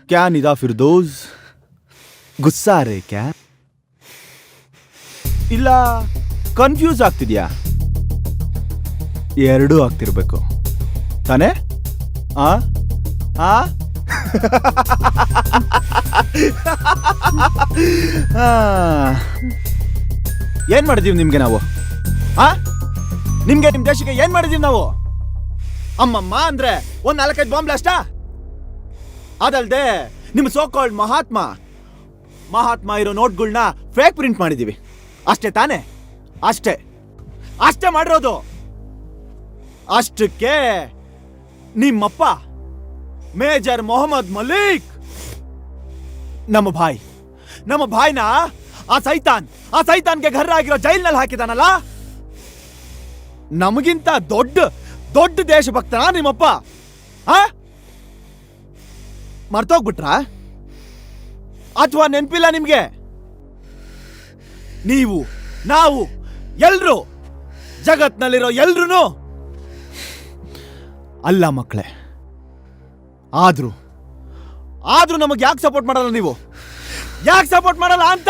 क्या निदा फिरदौस गुस्सा रೇ ಕ್ಯಾ ಇಲ್ಲ ಕನ್ಫ್ಯೂಸ್ ಆಗ್ತಿದ್ಯಾ? ಎರಡೂ ಆಗ್ತಿರ್ಬೇಕು ತಾನೇ? ಆ ಆ ಏನ್ ಮಾಡಿದೀವಿ ನಿಮ್ಗೆ ನಾವು? ನಿಮ್ಗೆ ನಿಮ್ ದೇಶಕ್ಕೆ ಏನ್ ಮಾಡಿದೀವಿ ನಾವು? ಅಮ್ಮಮ್ಮ ಅಂದ್ರೆ ಒಂದ್ 4-5 ಬಾಂಬ್ ಬ್ಲಾಸ್ಟಾ? ಅದಲ್ದೆ ನಿಮ್ಮ ಸೋಕಾಲ್ಡ್ ಮಹಾತ್ಮ ಇರೋ ನೋಟ್ಗಳನ್ನ ಫೇಕ್ ಪ್ರಿಂಟ್ ಮಾಡಿದೀವಿ ಅಷ್ಟೇ ತಾನೇ? ಅಷ್ಟೇ ಮಾಡಿರೋದು. ಅಷ್ಟಕ್ಕೆ ನಿಮ್ಮಪ್ಪ ಮೇಜರ್ ಮೊಹಮ್ಮದ್ ಮಲಿಕ್ ನಮ್ಮ ಭಾಯ್ನ ಆ ಸೈತಾನ್ಗೆ ಘರ್ರ ಆಗಿರೋ ಜೈಲ್ನಲ್ಲಿ ಹಾಕಿದಾನಲ್ಲ. ನಮಗಿಂತ ದೊಡ್ಡ ದೇಶಭಕ್ತನ ನಿಮ್ಮಪ್ಪ? ಮರ್ತೋಗ್ಬಿಟ್ರಾ ಅಥವಾ ನೆನ್ಪಿಲ್ಲ ನಿಮ್ಗೆ? ನಾವು ಎಲ್ರು ಜಗತ್ನಲ್ಲಿರೋ ಎಲ್ರೂ ಅಲ್ಲ ಮಕ್ಕಳೇ. ಆದ್ರೂ ನಮಗೆ ಯಾಕೆ ಸಪೋರ್ಟ್ ಮಾಡಲ್ಲ? ನೀವು ಯಾಕೆ ಸಪೋರ್ಟ್ ಮಾಡಲ್ಲ ಅಂತ